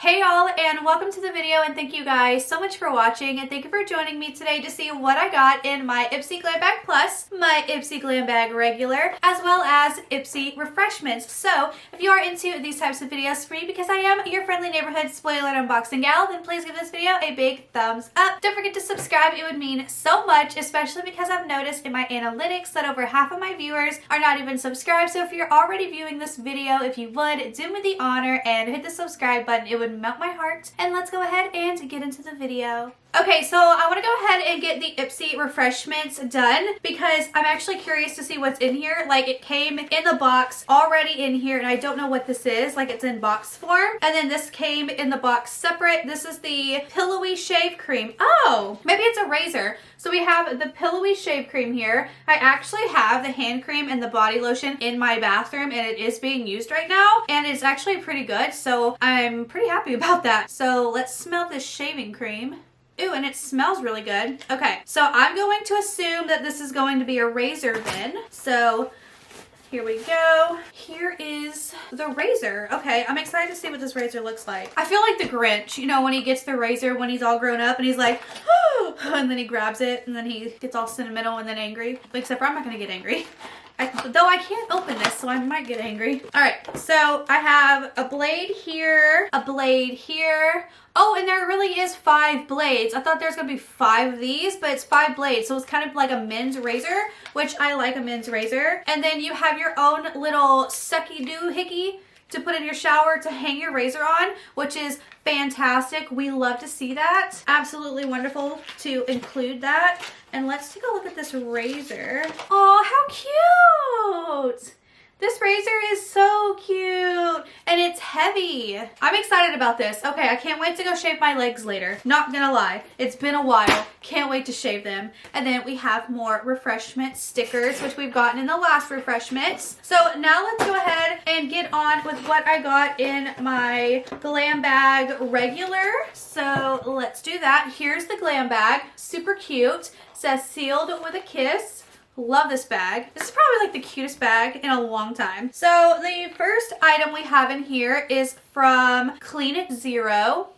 Hey y'all, and welcome to the video, and thank you guys so much for watching, and thank you for joining me today to see what I got in my Ipsy Glam Bag Plus, my Ipsy Glam Bag Regular, as well as Ipsy Refreshments. So if you are into these types of videos for me, because I am your friendly neighborhood spoiler unboxing gal, then please give this video a big thumbs up. Don't forget to subscribe, it would mean so much, especially because I've noticed in my analytics that over half of my viewers are not even subscribed. So if you're already viewing this video, if you would, do me the honor and hit the subscribe button. It would melt my heart. And let's go ahead and get into the video. Okay, so I want to go ahead and get the Ipsy Refreshments done because I'm actually curious to see what's in here. Like, it came in the box already in here, and I don't know what this is. Like, it's in box form. And then this came in the box separate. This is the Pillowy Shave Cream. Oh, maybe it's a razor. So we have the Pillowy Shave Cream here. I actually have the hand cream and the body lotion in my bathroom, and it is being used right now. And it's actually pretty good, so I'm pretty happy about that. So let's smell this shaving cream. Ooh, and it smells really good. Okay, so I'm going to assume that this is going to be a razor then. So here we go. Here is the razor. Okay, I'm excited to see what this razor looks like. I feel like the Grinch, you know, when he gets the razor when he's all grown up and he's like, oh, and then he grabs it and then he gets all sentimental and then angry. Except for I'm not gonna get angry. Though I can't open this, so I might get angry. All right, so I have a blade here, a blade here. Oh, and there really is 5 blades. I thought there's gonna be 5 of these, but it's 5 blades. So it's kind of like a men's razor, which I like a men's razor. And then you have your own little sucky doohickey to put in your shower to hang your razor on, which is fantastic. We love to see that. Absolutely wonderful to include that. And let's take a look at this razor. Oh, how cute! This razor is so cute, and it's heavy. I'm excited about this. Okay, I can't wait to go shave my legs later. Not gonna lie, it's been a while. Can't wait to shave them. And then we have more refreshment stickers, which we've gotten in the last refreshments. So now let's go ahead and get on with what I got in my Glam Bag Regular. So let's do that. Here's the Glam Bag, super cute. Says sealed with a kiss. Love this bag. This is probably like the cutest bag in a long time. So the first item we have in here is from Clean It Zero.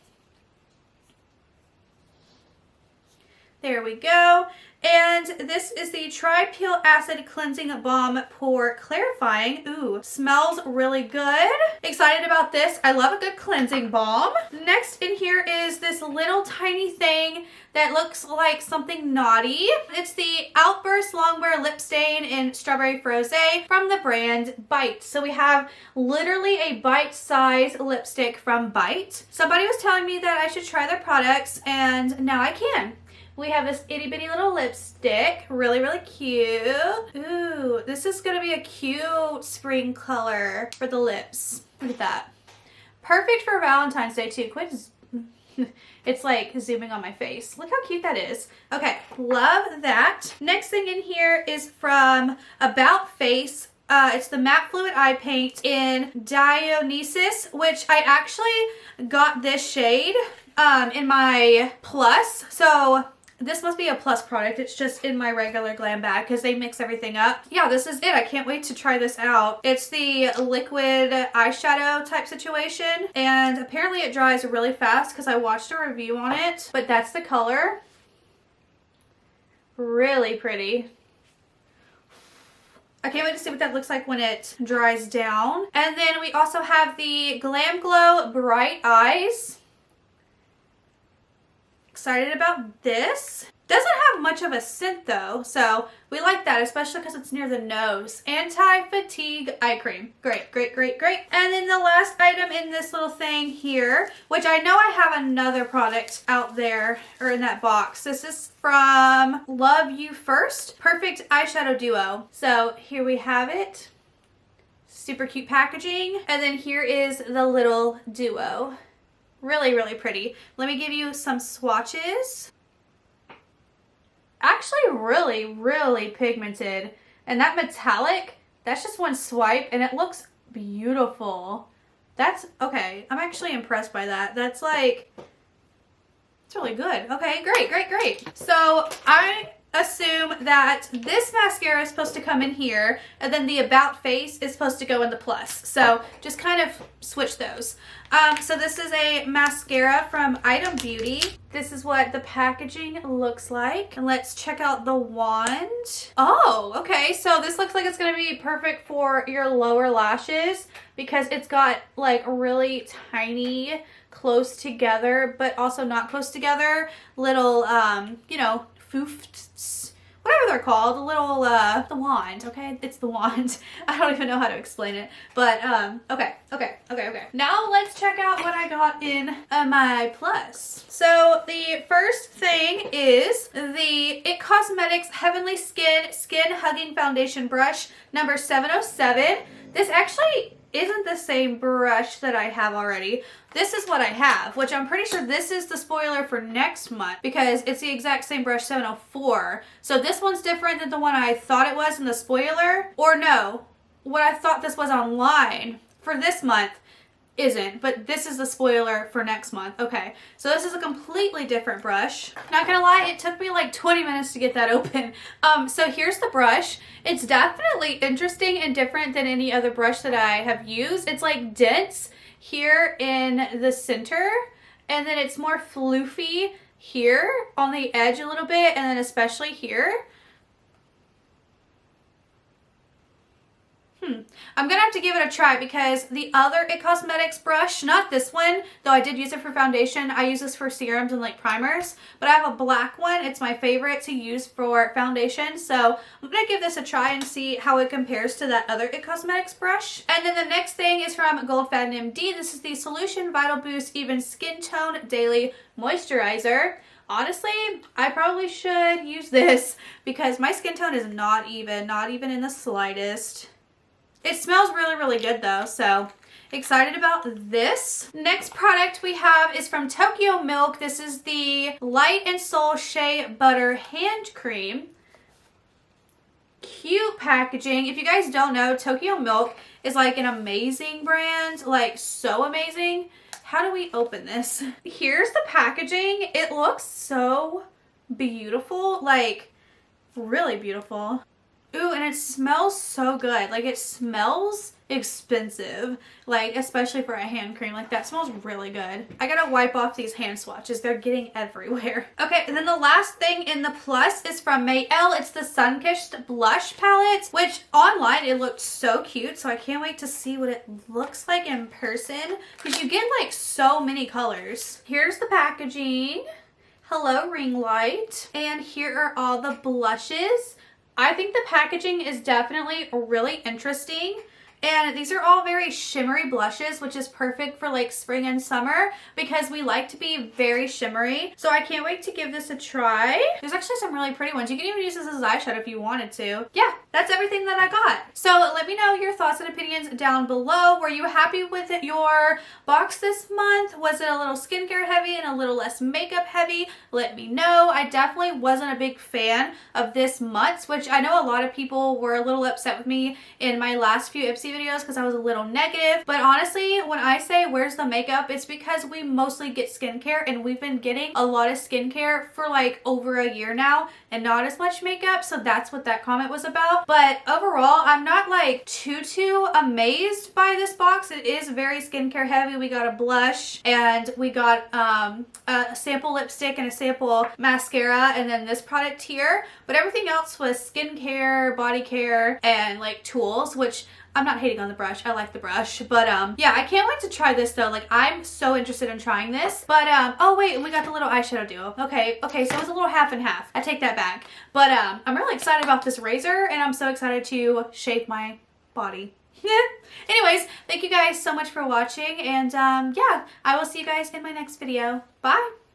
There we go. And this is the Tri-Peel Acid Cleansing Balm Pore Clarifying. Ooh, smells really good. Excited about this. I love a good cleansing balm. Next in here is this little tiny thing that looks like something naughty. It's the Outburst Longwear Lip Stain in Strawberry Frosé from the brand Bite. So we have literally a bite-sized lipstick from Bite. Somebody was telling me that I should try their products, and now I can. We have this itty bitty little lipstick. Really, really cute. Ooh, this is gonna be a cute spring color for the lips. Look at that. Perfect for Valentine's Day too. Quit. It's like zooming on my face. Look how cute that is. Okay, love that. Next thing in here is from About Face. It's the Matte Fluid Eye Paint in Dionysus, which I actually got this shade in my Plus. So this must be a Plus product. It's just in my regular Glam Bag because they mix everything up. Yeah, this is it. I can't wait to try this out. It's the liquid eyeshadow type situation, and apparently it dries really fast because I watched a review on it, but that's the color. Really pretty. I can't wait to see what that looks like when it dries down. And then we also have the Glam Glow Bright Eyes. Excited about this. Doesn't have much of a scent though, so we like that, especially because it's near the nose. Anti-fatigue eye cream. Great, great, great, great. And then the last item in this little thing here, which I know I have another product out there or in that box. This is from Love You First Perfect Eyeshadow Duo. So here we have it. Super cute packaging. And then here is the little duo. Really, really pretty. Let me give you some swatches. Actually really, really pigmented. And that metallic, that's just one swipe and it looks beautiful. That's, okay, I'm actually impressed by that. That's like, it's really good. Okay, great, great, great. So I assume that this mascara is supposed to come in here and then the About Face is supposed to go in the plus. So just kind of switch those. So this is a mascara from Item Beauty. This is what the packaging looks like. And let's check out the wand. Oh, okay. So this looks like it's going to be perfect for your lower lashes because it's got like really tiny, close together, but also not close together, little, you know, foofs, whatever they're called, the little, the wand, okay? It's the wand. I don't even know how to explain it, but, okay. Now let's check out what I got in my plus. So the first thing is the IT Cosmetics Heavenly Skin Hugging Foundation Brush number 707. This actually isn't the same brush that I have already. This is what I have, which I'm pretty sure this is the spoiler for next month because it's the exact same brush, 704. So this one's different than the one I thought it was in the spoiler. Or no, what I thought this was online for this month isn't, but this is the spoiler for next month. Okay, so this is a completely different brush. Not gonna lie, it took me like 20 minutes to get that open. So here's the brush. It's definitely interesting and different than any other brush that I have used. It's like dense here in the center, and then it's more floofy here on the edge a little bit, and then especially here. I'm gonna have to give it a try because the other IT Cosmetics brush, not this one, though I did use it for foundation. I use this for serums and like primers, but I have a black one. It's my favorite to use for foundation. So I'm gonna give this a try and see how it compares to that other IT Cosmetics brush. And then the next thing is from Goldfaden MD. This is the Solution Vital Boost Even Skin Tone Daily Moisturizer. Honestly, I probably should use this because my skin tone is not even in the slightest. It smells really, really good though, so excited about this. Next product we have is from Tokyo Milk. This is the Light and Soul Shea Butter Hand Cream. Cute packaging. If you guys don't know, Tokyo Milk is like an amazing brand, like so amazing. How do we open this? Here's the packaging. It looks so beautiful, like really beautiful. Ooh, and it smells so good. Like, it smells expensive, like especially for a hand cream. Like, that smells really good. I gotta wipe off these hand swatches. They're getting everywhere. Okay, and then the last thing in the plus is from Mayel. It's the Sunkist blush palette, which online it looked so cute, so I can't wait to see what it looks like in person because you get like so many colors. Here's the packaging. Hello, ring light. And here are all the blushes. I think the packaging is definitely really interesting. And these are all very shimmery blushes, which is perfect for like spring and summer because we like to be very shimmery. So I can't wait to give this a try. There's actually some really pretty ones. You can even use this as eyeshadow if you wanted to. Yeah, that's everything that I got. So let me know your thoughts and opinions down below. Were you happy with your box this month? Was it a little skincare heavy and a little less makeup heavy? Let me know. I definitely wasn't a big fan of this month's, which I know a lot of people were a little upset with me in my last few Ipsy videos because I was a little negative. But honestly, when I say where's the makeup, it's because we mostly get skincare and we've been getting a lot of skincare for like over a year now and not as much makeup. So that's what that comment was about. But overall, I'm not like too amazed by this box. It is very skincare heavy. We got a blush and we got a sample lipstick and a sample mascara and then this product here. But everything else was skincare, body care, and like tools, which I'm not hating on the brush. I like the brush. But yeah, I can't wait to try this though. Like, I'm so interested in trying this. But oh wait, and we got the little eyeshadow duo. Okay, so it was a little half and half. I take that back. But I'm really excited about this razor and I'm so excited to shape my body. Anyways, thank you guys so much for watching and yeah, I will see you guys in my next video. Bye!